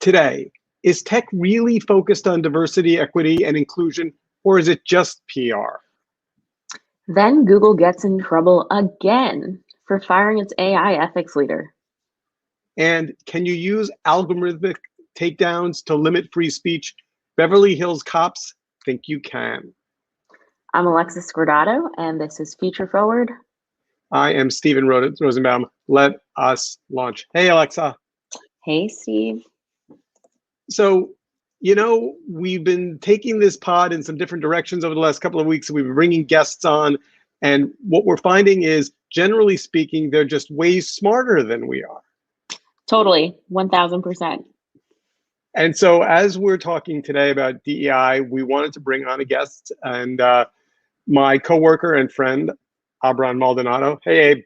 today. Is tech really focused on diversity, equity, and inclusion, or is it just PR? Then Google gets in trouble again for firing its AI ethics leader. And can you use algorithmic takedowns to limit free speech? Beverly Hills cops think you can. I'm Alexis Scordato, and this is Future Forward. I am Stephen Rosenbaum. Let us launch. Hey, Alexa. Hey, Steve. So, we've been taking this pod in some different directions over the last couple of weeks. We've been bringing guests on. And what we're finding is, generally speaking, they're just way smarter than we are. Totally, 1000%. And so as we're talking today about DEI, we wanted to bring on a guest, and my coworker and friend, Abram Maldonado. Hey, Abe.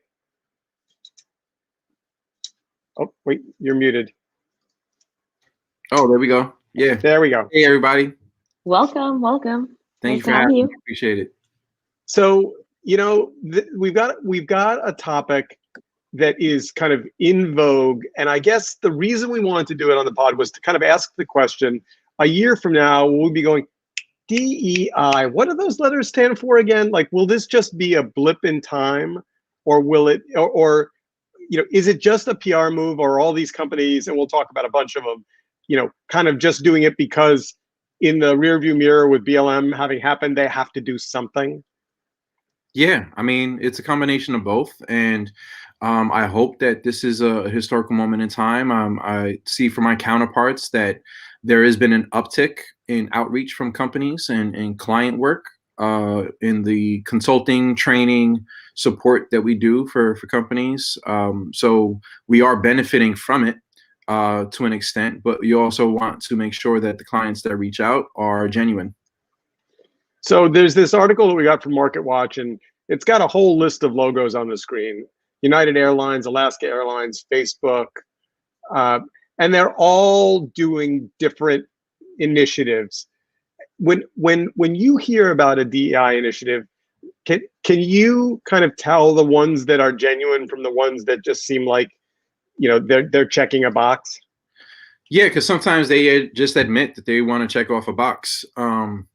Oh, wait, you're muted. Oh, there we go. Yeah. There we go. Hey, everybody. Welcome. Thank you for having me. Appreciate it. So, we've got a topic that is kind of in vogue. And I guess the reason we wanted to do it on the pod was to kind of ask the question, a year from now, we'll be going, DEI, what do those letters stand for again? Like, will this just be a blip in time, or will it, or is it just a PR move, or all these companies, and we'll talk about a bunch of them, kind of just doing it because in the rearview mirror with BLM having happened, they have to do something? Yeah, I mean, it's a combination of both. And I hope that this is a historical moment in time. I see from my counterparts that there has been an uptick in outreach from companies and client work in the consulting, training, support that we do for companies. So we are benefiting from it to an extent, but you also want to make sure that the clients that reach out are genuine. So there's this article that we got from MarketWatch, and it's got a whole list of logos on the screen. United Airlines, Alaska Airlines, Facebook, and they're all doing different initiatives. When you hear about a DEI initiative, can you kind of tell the ones that are genuine from the ones that just seem like, they're checking a box? Yeah, because sometimes they just admit that they want to check off a box.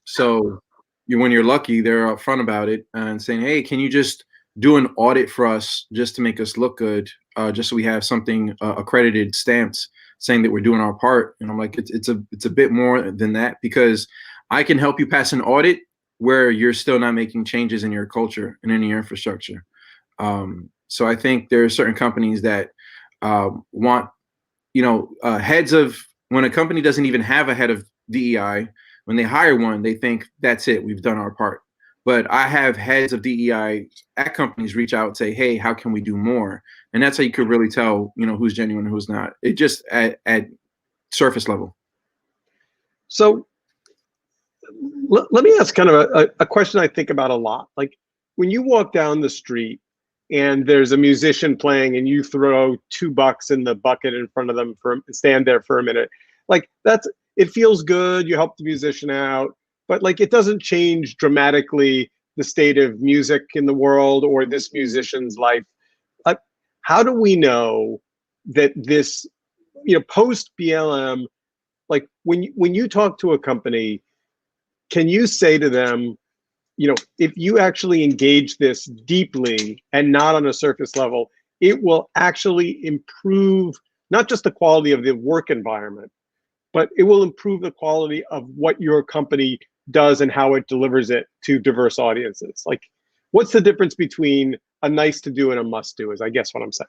So when you're lucky, they're upfront about it and saying, "Hey, can you just do an audit for us just to make us look good, just so we have something accredited, stamped, saying that we're doing our part?" And I'm like, it's a bit more than that, because I can help you pass an audit where you're still not making changes in your culture and in your infrastructure. So I think there are certain companies that want, heads of, when a company doesn't even have a head of DEI, when they hire one, they think that's it, we've done our part. But I have heads of DEI at companies reach out and say, "Hey, how can we do more?" And that's how you could really tell, who's genuine and who's not. It just at surface level. So let me ask kind of a question I think about a lot. Like, when you walk down the street and there's a musician playing and you throw $2 in the bucket in front of them stand there for a minute, like, it feels good. You help the musician out, but like, it doesn't change dramatically the state of music in the world or this musician's life. How do we know that this, post BLM, like when you talk to a company, can you say to them, if you actually engage this deeply and not on a surface level, it will actually improve not just the quality of the work environment, but it will improve the quality of what your company does and how it delivers it to diverse audiences? Like, what's the difference between a nice to do and a must do, is I guess what I'm saying.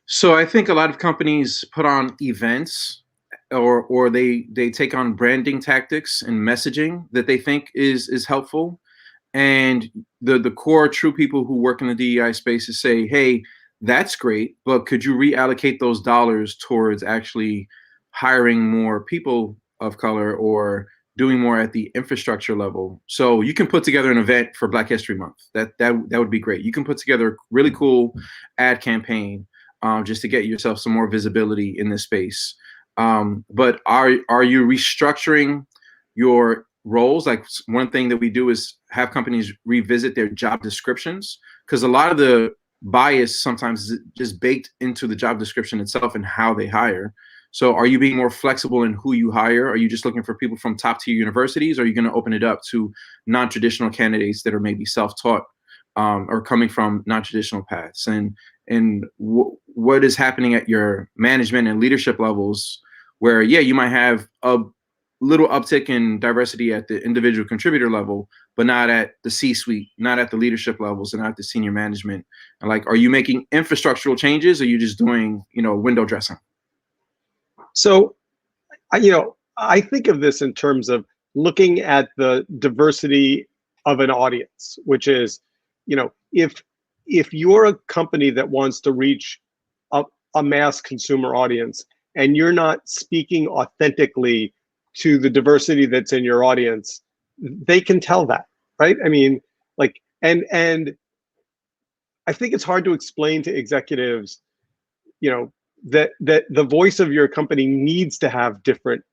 So I think a lot of companies put on events, or they take on branding tactics and messaging that they think is helpful. And the core true people who work in the DEI spaces say, "Hey, that's great, but could you reallocate those dollars towards actually hiring more people of color or doing more at the infrastructure level?" So you can put together an event for Black History Month. That would be great. You can put together a really cool ad campaign just to get yourself some more visibility in this space. But are you restructuring your roles? Like, one thing that we do is have companies revisit their job descriptions, because a lot of the bias sometimes is just baked into the job description itself and how they hire. So are you being more flexible in who you hire? Are you just looking for people from top tier universities? Or are you going to open it up to non-traditional candidates that are maybe self-taught, or coming from non-traditional paths? And what is happening at your management and leadership levels where, yeah, you might have a little uptick in diversity at the individual contributor level, but not at the C-suite, not at the leadership levels, and not at the senior management. And like, are you making infrastructural changes, or are you just doing, window dressing? So, I think of this in terms of looking at the diversity of an audience, which is, if you're a company that wants to reach a mass consumer audience and you're not speaking authentically to the diversity that's in your audience, they can tell that, right? I mean, like, and I think it's hard to explain to executives, that the voice of your company needs to have different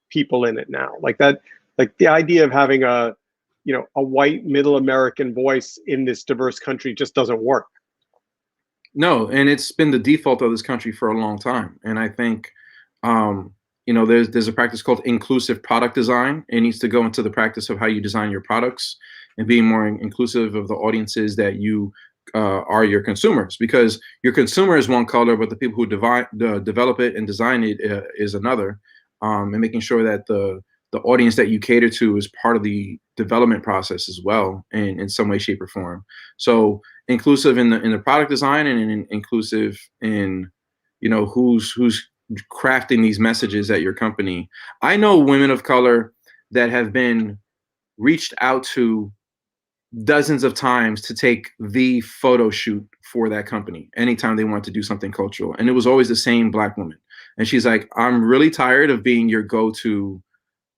people in it now. Like that, like the idea of having a white middle American voice in this diverse country just doesn't work. No, and it's been the default of this country for a long time. And I think, there's a practice called inclusive product design. It needs to go into the practice of how you design your products and being more inclusive of the audiences that you are your consumers, because your consumer is one color, but the people who develop it and design it is another, and making sure that the audience that you cater to is part of the development process as well, in some way, shape, or form. So inclusive in the product design, and inclusive in who's crafting these messages at your company. I know women of color that have been reached out to dozens of times to take the photo shoot for that company anytime they want to do something cultural, and it was always the same Black woman. And she's like, I'm really tired of being your go-to,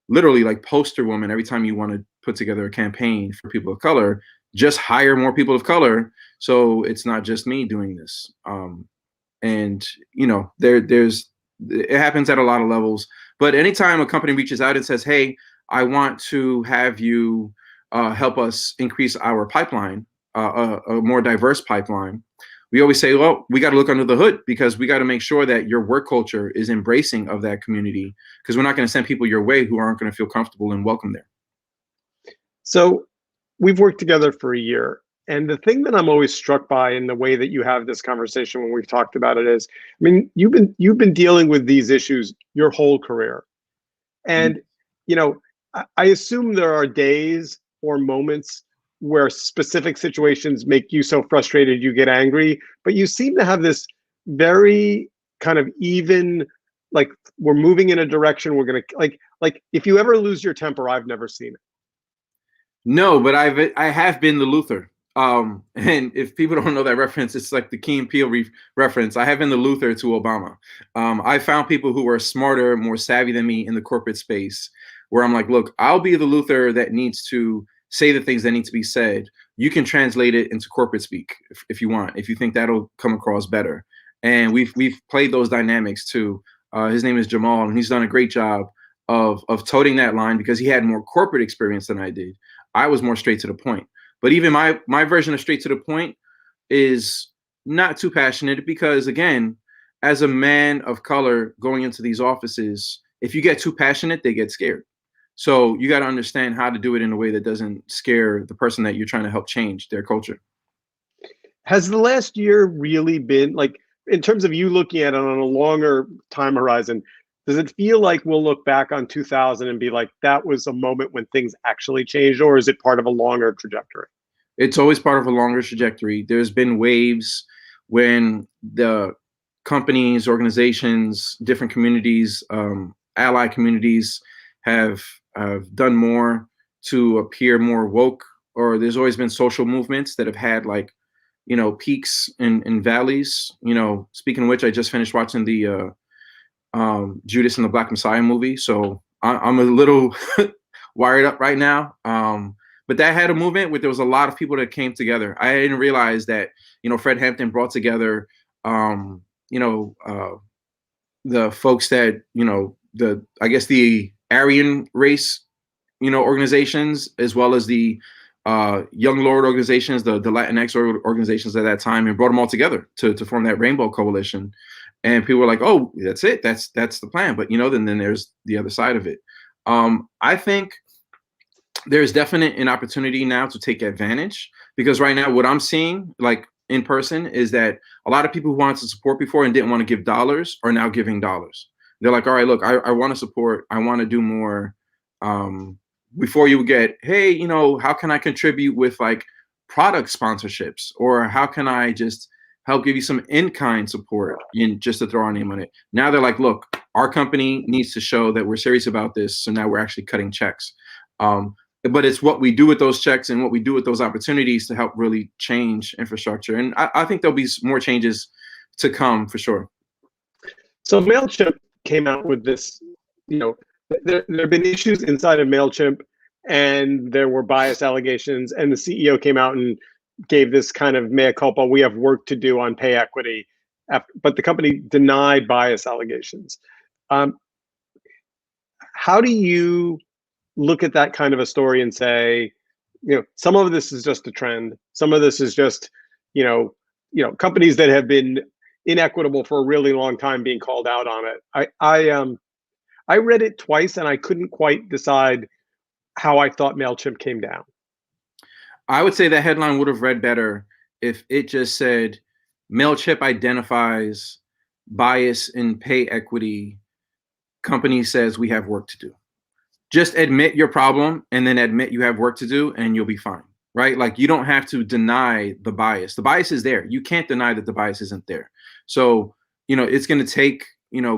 literally like poster woman every time you want to put together a campaign for people of color. Just hire more people of color, so it's not just me doing this. And it happens at a lot of levels. But anytime a company reaches out and says, hey, I want to have you help us increase our pipeline, a more diverse pipeline, we always say, well, we got to look under the hood, because we got to make sure that your work culture is embracing of that community, because we're not going to send people your way who aren't going to feel comfortable and welcome there. So we've worked together for a year. And the thing that I'm always struck by in the way that you have this conversation when we've talked about it is, I mean, you've been dealing with these issues your whole career. And, I assume there are days or moments where specific situations make you so frustrated you get angry, but you seem to have this very kind of even, like, we're moving in a direction, we're going to, like if you ever lose your temper, I've never seen it. No, but I have been the Luther. And if people don't know that reference, it's like the Key and Peele reference. I have been the Luther to Obama. I found people who are smarter, more savvy than me in the corporate space, where I'm like, look, I'll be the Luther that needs to say the things that need to be said. You can translate it into corporate speak if you want, if you think that'll come across better. And we've played those dynamics too. His name is Jamal, and he's done a great job of toting that line, because he had more corporate experience than I did. I was more straight to the point. But even my version of straight to the point is not too passionate, because, again, as a man of color going into these offices, if you get too passionate, they get scared. So you got to understand how to do it in a way that doesn't scare the person that you're trying to help change their culture. Has the last year really been, like, in terms of you looking at it on a longer time horizon, does it feel like we'll look back on 2000 and be like, that was a moment when things actually changed, or is it part of a longer trajectory? It's always part of a longer trajectory. There's been waves when the companies, organizations, different communities, ally communities have done more to appear more woke, or there's always been social movements that have had, like, peaks and valleys. Speaking of which, I just finished watching the Judas and the Black Messiah movie, so I'm a little wired up right now. But that had a movement where there was a lot of people that came together. I didn't realize that, Fred Hampton brought together, the folks that, the Aryan race, organizations, as well as the Young Lord organizations, the Latinx organizations at that time, and brought them all together to form that Rainbow Coalition. and people are like, oh, that's it, that's the plan. But then there's the other side of it. I think there's definite an opportunity now to take advantage, because right now what I'm seeing, like in person, is that a lot of people who wanted to support before and didn't want to give dollars are now giving dollars. They're like, all right, look, I want to support, I want to do more. Before you would get, hey, how can I contribute with like product sponsorships, or how can I just help give you some in-kind support, in just to throw our name on it. Now they're like, look, our company needs to show that we're serious about this, so now we're actually cutting checks. But it's what we do with those checks and what we do with those opportunities to help really change infrastructure. And I think there'll be more changes to come for sure. So MailChimp came out with this, there have been issues inside of MailChimp, and there were bias allegations, and the CEO came out and gave this kind of mea culpa, we have work to do on pay equity, but the company denied bias allegations. How do you look at that kind of a story and say, some of this is just a trend, some of this is just, companies that have been inequitable for a really long time being called out on it? I read it twice and I couldn't quite decide how I thought MailChimp came down. I would say that headline would have read better if it just said MailChimp identifies bias in pay equity. Company says we have work to do. Just admit your problem and then admit you have work to do, and you'll be fine, right? Like, you don't have to deny the bias. The bias is there. You can't deny that the bias isn't there. So, it's going to take,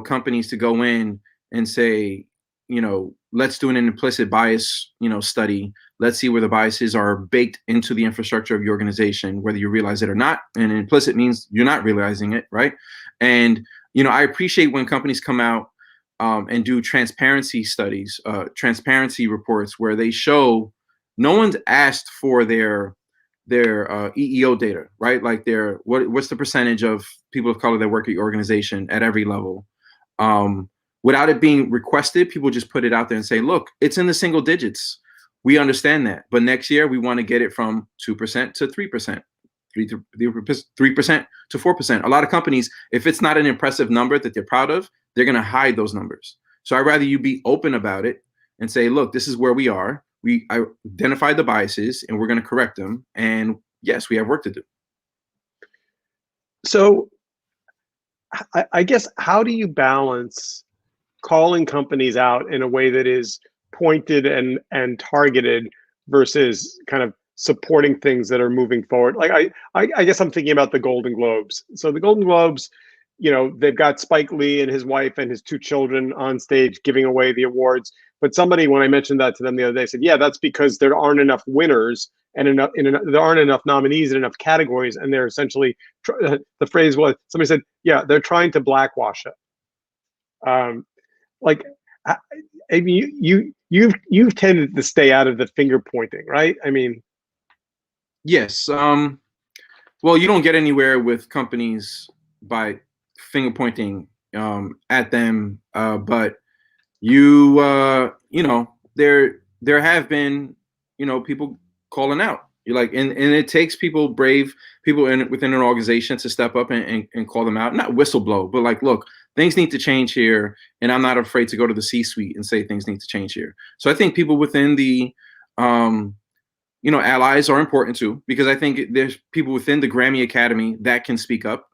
companies to go in and say, let's do an implicit bias, study. Let's see where the biases are baked into the infrastructure of your organization, whether you realize it or not. And implicit means you're not realizing it, right? And, I appreciate when companies come out and do transparency studies, transparency reports, where they show no one's asked for their EEO data, right? Like what's the percentage of people of color that work at your organization at every level? Without it being requested, people just put it out there and say, look, it's in the single digits. We understand that. But next year, we want to get it from 2% to 3%, 3% to 4%. A lot of companies, if it's not an impressive number that they're proud of, they're going to hide those numbers. So I'd rather you be open about it and say, look, this is where we are. I identified the biases and we're going to correct them. And yes, we have work to do. So I guess, how do you balance calling companies out in a way that is pointed and targeted versus kind of supporting things that are moving forward? Like, I guess I'm thinking about the Golden Globes. So the Golden Globes, they've got Spike Lee and his wife and his 2 children on stage giving away the awards. But somebody, when I mentioned that to them the other day, said, yeah, that's because there aren't enough winners and there aren't enough nominees in enough categories. And they're essentially, the phrase was, somebody said, yeah, they're trying to blackwash it. Like, I mean, you've tended to stay out of the finger pointing, right? I mean, yes. Well, you don't get anywhere with companies by finger pointing at them, but there have been people calling out. You're like, and it takes brave people within an organization to step up and call them out, not whistleblow, but like, look, things need to change here, and I'm not afraid to go to the C-suite and say things need to change here. So I think people within the allies are important too, because I think there's people within the Grammy Academy that can speak up,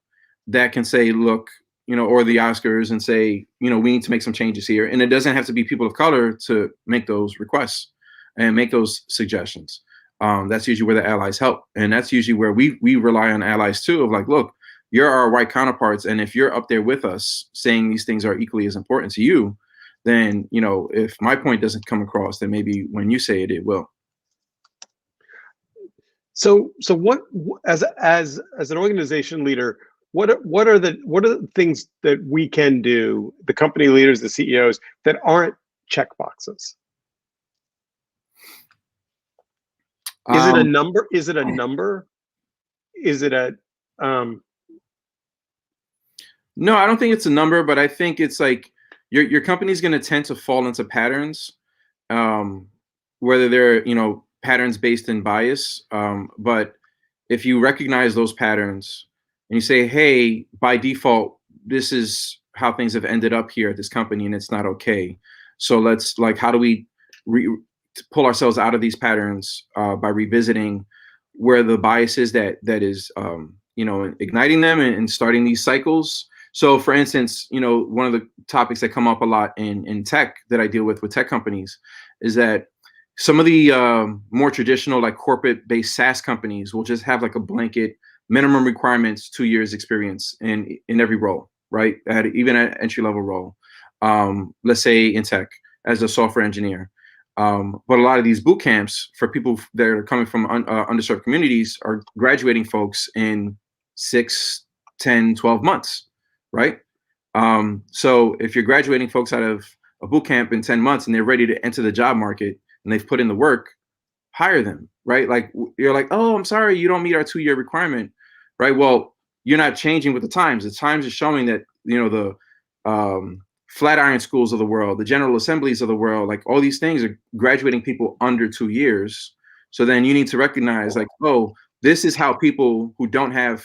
that can say, look, or the Oscars, and say, we need to make some changes here. And it doesn't have to be people of color to make those requests and make those suggestions. That's usually where the allies help. And that's usually where we rely on allies too, of like, look, you're our white counterparts. And if you're up there with us saying these things are equally as important to you, then, if my point doesn't come across, then maybe when you say it, it will. So what, as an organization leader, what are the things that we can do, the company leaders, the CEOs, that aren't check boxes? Is it a number? Is it a number? Is it a No, I don't think it's a number, but I think it's like your company's going to tend to fall into patterns, whether they're patterns based in bias. But if you recognize those patterns and you say, hey, by default, this is how things have ended up here at this company, and it's not okay. So let's like, how do we pull ourselves out of these patterns by revisiting where the bias is that is igniting them and starting these cycles. So for instance, one of the topics that come up a lot in tech that I deal with tech companies is that some of the more traditional, like corporate-based SaaS companies will just have like a blanket minimum requirements, 2 years experience in every role, right? Even at entry-level role, let's say in tech as a software engineer. But a lot of these boot camps for people that are coming from underserved communities are graduating folks in 6, 10, 12 months, right? So if you're graduating folks out of a boot camp in 10 months and they're ready to enter the job market and they've put in the work, hire them, right? Like you're like, oh, I'm sorry, you don't meet our 2-year requirement, right? Well, you're not changing with the times. The times are showing that, the Flatiron schools of the world, the General Assemblies of the world, like all these things are graduating people under 2 years. So then you need to recognize like, oh, this is how people who don't have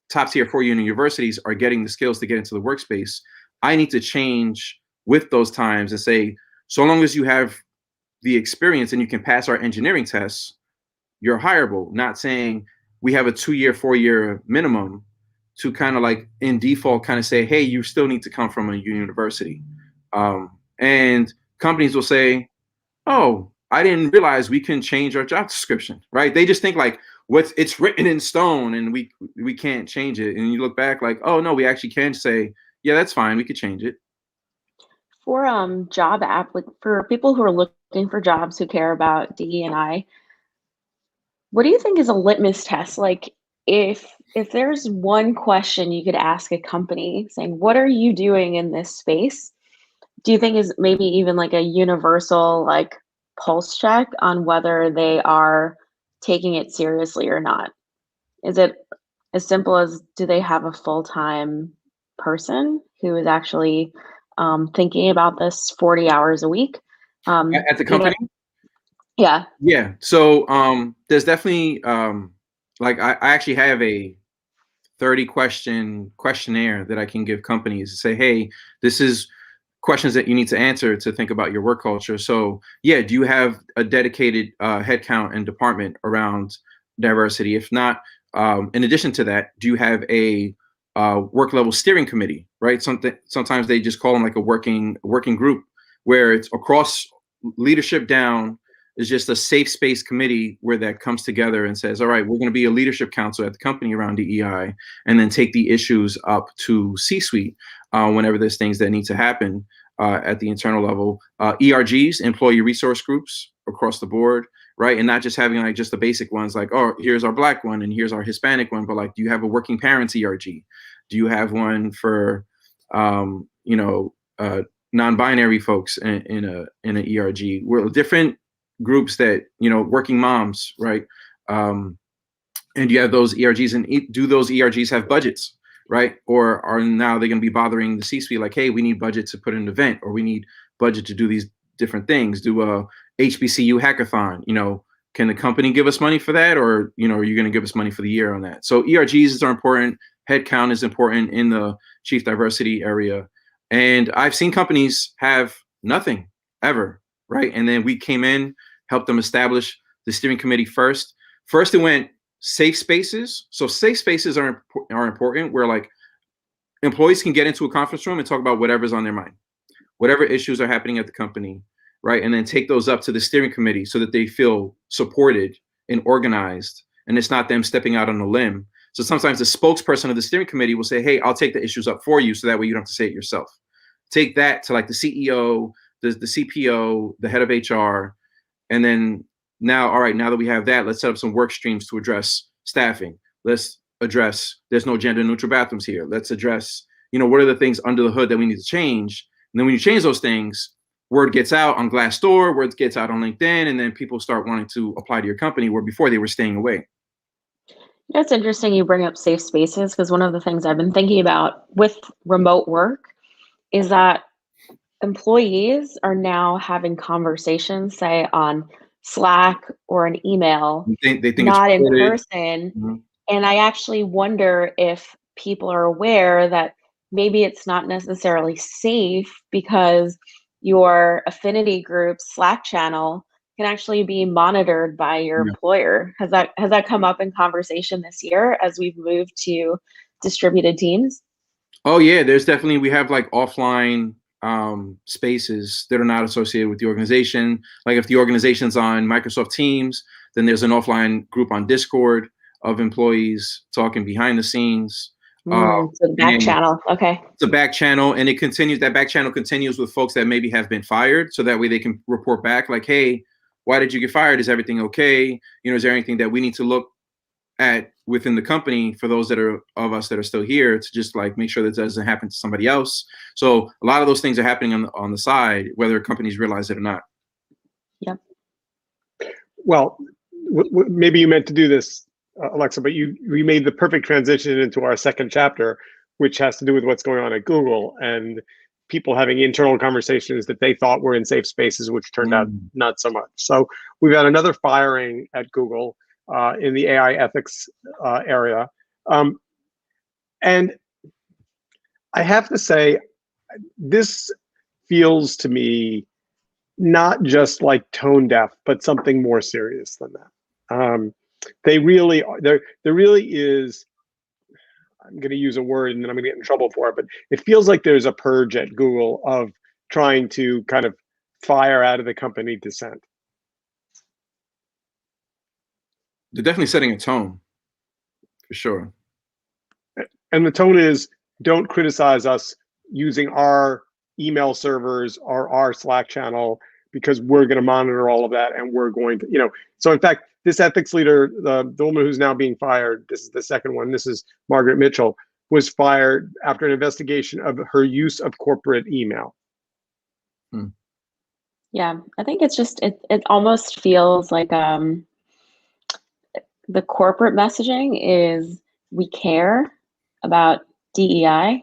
top tier 4-year universities are getting the skills to get into the workspace. I need to change with those times and say, so long as you have the experience and you can pass our engineering tests, you're hireable. Not saying we have a 2-year, 4-year minimum to kind of like in default kind of say, hey, you still need to come from a university. And companies will say, oh, I didn't realize we can change our job description, right? They just think like it's written in stone and we can't change it. And you look back like, oh no, we actually can say, yeah, that's fine, we could change it. For for people who are looking for jobs who care about DE&I, what do you think is a litmus test? Like if there's one question you could ask a company saying, what are you doing in this space? Do you think is maybe even like a universal like pulse check on whether they are taking it seriously or not? Is it as simple as, do they have a full-time person who is actually thinking about this 40 hours a week? At the company? Yeah. Yeah. So there's definitely like I actually have a 30 question questionnaire that I can give companies to say, hey, this is questions that you need to answer to think about your work culture. So yeah, do you have a dedicated headcount and department around diversity? If not, in addition to that, do you have a work level steering committee, right? Sometimes they just call them like a working group where it's across leadership down. Is just a safe space committee where that comes together and says, all right, we're going to be a leadership council at the company around DEI, and then take the issues up to C-suite whenever there's things that need to happen at the internal level. ERGs, employee resource groups across the board, right? And not just having like just the basic ones like, oh, here's our Black one and here's our Hispanic one, but like, do you have a working parents ERG? Do you have one for, non-binary folks in an ERG? We're different groups that, working moms, right? And you have those ERGs, and do those ERGs have budgets, right? Or are now they going to be bothering the C-suite like, hey, we need budget to put in an event, or we need budget to do these different things, do a HBCU hackathon, can the company give us money for that? Or, are you going to give us money for the year on that? So ERGs are important. Headcount is important in the chief diversity area. And I've seen companies have nothing ever, right? And then we came in, helped them establish the steering committee first. First, it went safe spaces. So safe spaces are important, where like employees can get into a conference room and talk about whatever's on their mind, whatever issues are happening at the company, right? And then take those up to the steering committee so that they feel supported and organized, and it's not them stepping out on a limb. So sometimes the spokesperson of the steering committee will say, hey, I'll take the issues up for you, so that way you don't have to say it yourself. Take that to like the CEO, the CPO, the head of HR, and then now, all right, now that we have that, let's set up some work streams to address staffing. Let's address, there's no gender neutral bathrooms here. Let's address, what are the things under the hood that we need to change? And then when you change those things, word gets out on Glassdoor, word gets out on LinkedIn, and then people start wanting to apply to your company where before they were staying away. It's interesting you bring up safe spaces, because one of the things I've been thinking about with remote work is that employees are now having conversations, say on Slack or an email, they think not it's in person. Mm-hmm. And I actually wonder if people are aware that maybe it's not necessarily safe because your affinity group Slack channel can actually be monitored by your Yeah. employer. Has that come up in conversation this year as we've moved to distributed teams? Oh yeah, there's definitely, we have like offline spaces that are not associated with the organization. Like if the organization's on Microsoft Teams, then there's an offline group on Discord of employees talking behind the scenes. So the back And channel. Okay. it's a back channel, and it continues. That back channel continues with folks that maybe have been fired, so that way they can report back, like, "Hey, why did you get fired? Is everything okay? You know, is there anything that we need to look at within the company for those that are of us that are still here to just like make sure that doesn't happen to somebody else?" So a lot of those things are happening on the side, whether companies realize it or not. Yep. Well, maybe you meant to do this, Alexa, but we made the perfect transition into our second chapter, which has to do with what's going on at Google and people having internal conversations that they thought were in safe spaces, which turned out not so much. So we've had another firing at Google in the AI ethics area. And I have to say, this feels to me not just like tone deaf, but something more serious than that. They really are. There really is. I'm going to use a word, and then I'm going to get in trouble for it. But it feels like there's a purge at Google of trying to kind of fire out of the company dissent. They're definitely setting a tone, for sure. And the tone is, don't criticize us using our email servers or our Slack channel, because we're going to monitor all of that, and we're going to, So in fact, this ethics leader, the woman who's now being fired, this is the second one, this is Margaret Mitchell, was fired after an investigation of her use of corporate email. Yeah, I think it's just it almost feels like the corporate messaging is we care about DEI,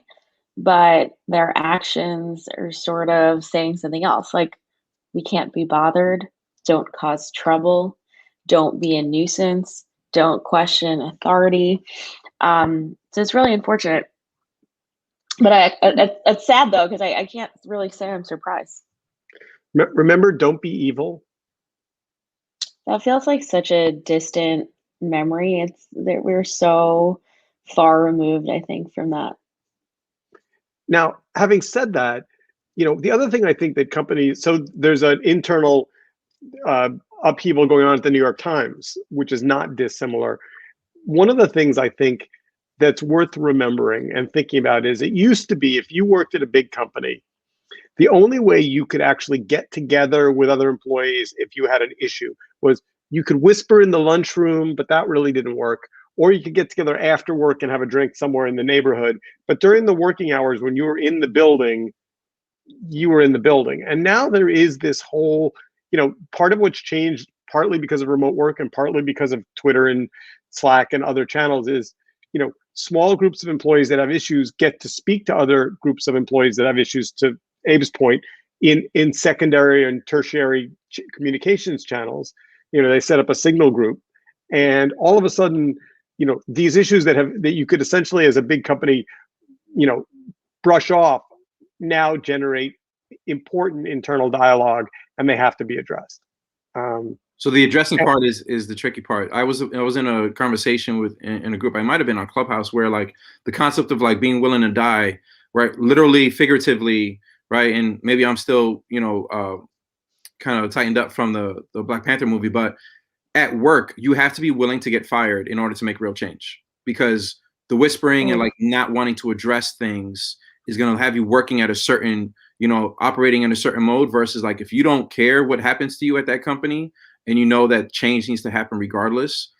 but their actions are sort of saying something else, like we can't be bothered, don't cause trouble, don't be a nuisance, don't question authority. So it's really unfortunate. But it's sad though, because I can't really say I'm surprised. Remember, don't be evil? That feels like such a distant memory. It's that we're so far removed, I think, from that. Now, having said that, the other thing I think that companies, so there's an internal upheaval going on at the New York Times, which is not dissimilar. One of the things I think that's worth remembering and thinking about is, it used to be, if you worked at a big company, the only way you could actually get together with other employees if you had an issue was you could whisper in the lunchroom, but that really didn't work. Or you could get together after work and have a drink somewhere in the neighborhood. But during the working hours, when you were in the building, you were in the building. And now there is this whole, part of what's changed, partly because of remote work and partly because of Twitter and Slack and other channels, is, small groups of employees that have issues get to speak to other groups of employees that have issues, to Abe's point, in secondary and tertiary communications channels. They set up a signal group, and all of a sudden, these issues that you could essentially, as a big company, brush off, now generate important internal dialogue, and they have to be addressed. So the addressing part is the tricky part. I was in a conversation in a group, I might have been on Clubhouse, where like the concept of like being willing to die, right, literally, figuratively, right, and maybe I'm still kind of tightened up from the Black Panther movie, but at work you have to be willing to get fired in order to make real change, because the whispering and like not wanting to address things is going to have you working at a certain, operating in a certain mode, versus like if you don't care what happens to you at that company and that change needs to happen regardless.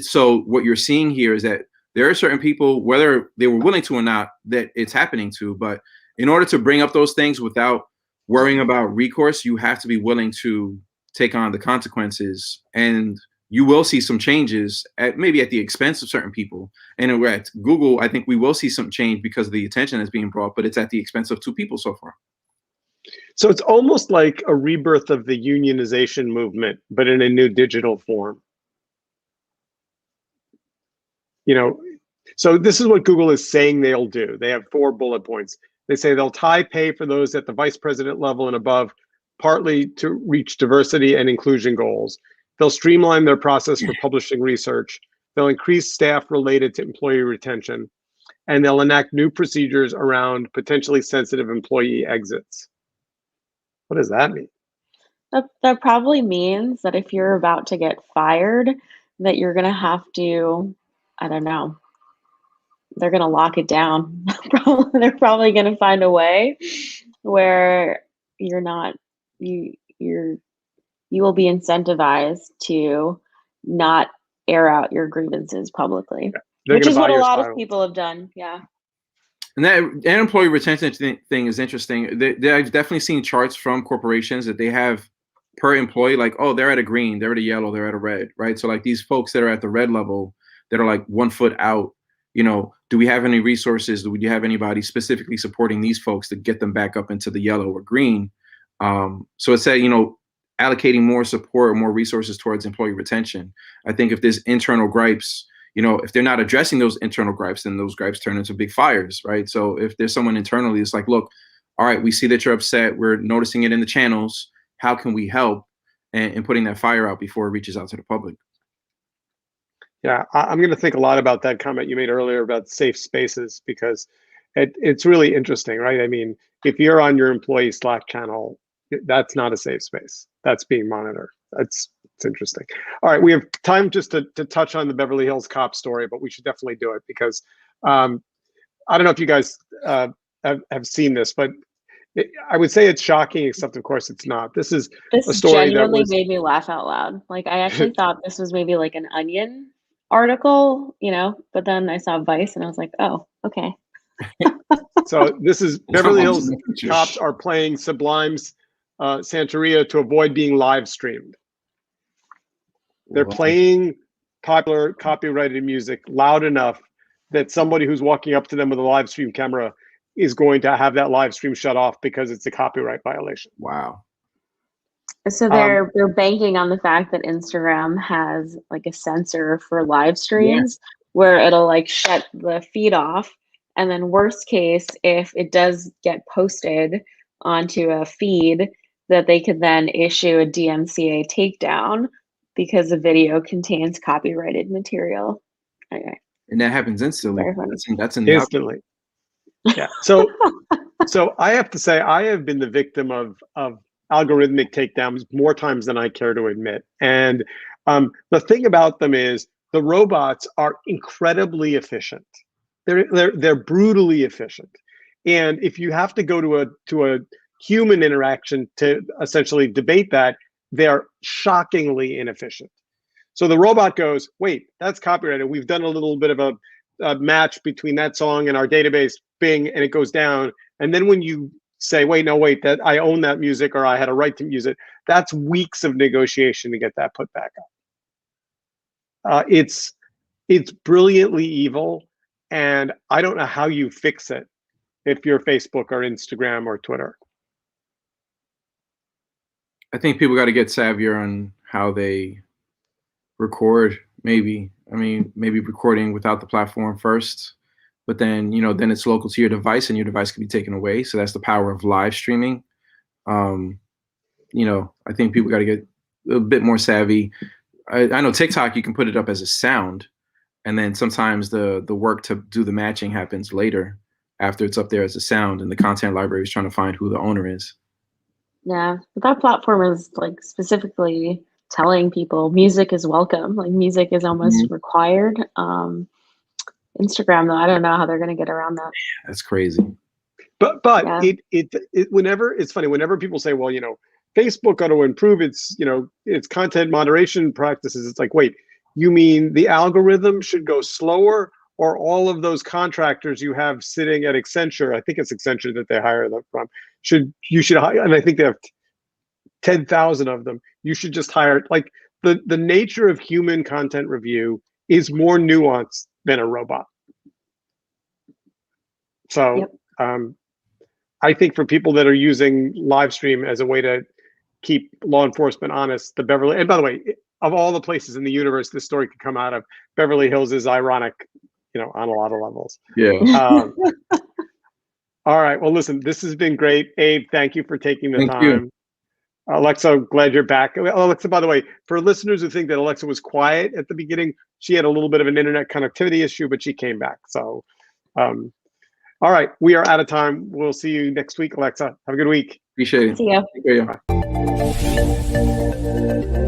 So what you're seeing here is that there are certain people, whether they were willing to or not, that it's happening to, but in order to bring up those things without worrying about recourse, you have to be willing to take on the consequences, and you will see some changes maybe at the expense of certain people. And at Google, I think we will see some change because of the attention that's being brought, but it's at the expense of 2 people so far. So it's almost like a rebirth of the unionization movement, but in a new digital form. So this is what Google is saying they'll do. They have 4 bullet points. They say they'll tie pay for those at the vice president level and above, partly to reach diversity and inclusion goals. They'll streamline their process for publishing research. They'll increase staff related to employee retention, and they'll enact new procedures around potentially sensitive employee exits. What does that mean? That probably means that if you're about to get fired, that you're gonna have to, I don't know, they're gonna lock it down. They're probably gonna find a way where you're not you will be incentivized to not air out your grievances publicly, They're which gonna is buy what a your lot of silence. people have done. Yeah. And that employee retention thing is interesting. I've definitely seen charts from corporations that they have per employee, like, oh, they're at a green, they're at a yellow, they're at a red, right? So like these folks that are at the red level that are like 1 foot out, you know, do we have any resources? Do we have anybody specifically supporting these folks to get them back up into the yellow or green? So it's that, you know, allocating more support or more resources towards employee retention. I think if there's internal gripes, you know, if they're not addressing those internal gripes, then those gripes turn into big fires, right? So if there's someone internally, it's like, look, all right, we see that you're upset. We're noticing it in the channels. How can we help? And putting that fire out before it reaches out to the public. Yeah, I'm going to think a lot about that comment you made earlier about safe spaces, because it's really interesting, right? I mean, if you're on your employee Slack channel, that's not a safe space. That's being monitored. It's interesting. All right, we have time just to touch on the Beverly Hills cop story, but we should definitely do it because I don't know if you guys have seen this, but I would say it's shocking, except of course it's not. This is a story that genuinely was made me laugh out loud. Like I actually thought this was maybe like an Onion article, you know, but then I saw Vice and I was like, oh, okay. so this is Beverly Hills cops are playing Sublime's Santeria to avoid being live streamed. They're playing popular copyrighted music loud enough that somebody who's walking up to them with a live stream camera is going to have that live stream shut off because it's a copyright violation. Wow. So they're banking on the fact that Instagram has like a sensor for live streams where it'll like shut the feed off. And then worst case, if it does get posted onto a feed, that they could then issue a DMCA takedown because the video contains copyrighted material. Okay. And that happens instantly. That's in the instantly. Yeah. So I have to say I have been the victim of algorithmic takedowns more times than I care to admit. And the thing about them is the robots are incredibly efficient. They're brutally efficient. And if you have to go to a human interaction to essentially debate that, they're shockingly inefficient. So the robot goes, wait, that's copyrighted. We've done a little bit of a match between that song and our database, Bing, and it goes down. And then when you say, wait, that I own that music or I had a right to use it, that's weeks of negotiation to get that put back up. It's brilliantly evil, and I don't know how you fix it if you're Facebook or Instagram or Twitter. I think people got to get savvier on how they record. Maybe recording without the platform first, but then then it's local to your device, and your device can be taken away. So that's the power of live streaming. I think people got to get a bit more savvy. I know TikTok, you can put it up as a sound, and then sometimes the work to do the matching happens later after it's up there as a sound, and the content library is trying to find who the owner is. Yeah, but that platform is like specifically telling people music is welcome. Like music is almost required. Instagram, though, I don't know how they're going to get around that. That's crazy. But yeah. Whenever it's funny, whenever people say, well, Facebook ought to improve its content moderation practices, it's like, wait, you mean the algorithm should go slower, or all of those contractors you have sitting at Accenture? I think it's Accenture that they hire them from. You should hire, and I think they have 10,000 of them. You should just hire, like, the nature of human content review is more nuanced than a robot. So I think for people that are using live stream as a way to keep law enforcement honest, and by the way, of all the places in the universe this story could come out of, Beverly Hills is ironic on a lot of levels. Yeah. All right. Well, listen, this has been great. Abe, thank you for taking the Thank time. you. Alexa, glad you're back. Alexa, by the way, for listeners who think that Alexa was quiet at the beginning, she had a little bit of an internet connectivity issue, but she came back. So, all right, we are out of time. We'll see you next week, Alexa. Have a good week. Appreciate it. See ya. Take care, yeah. Bye.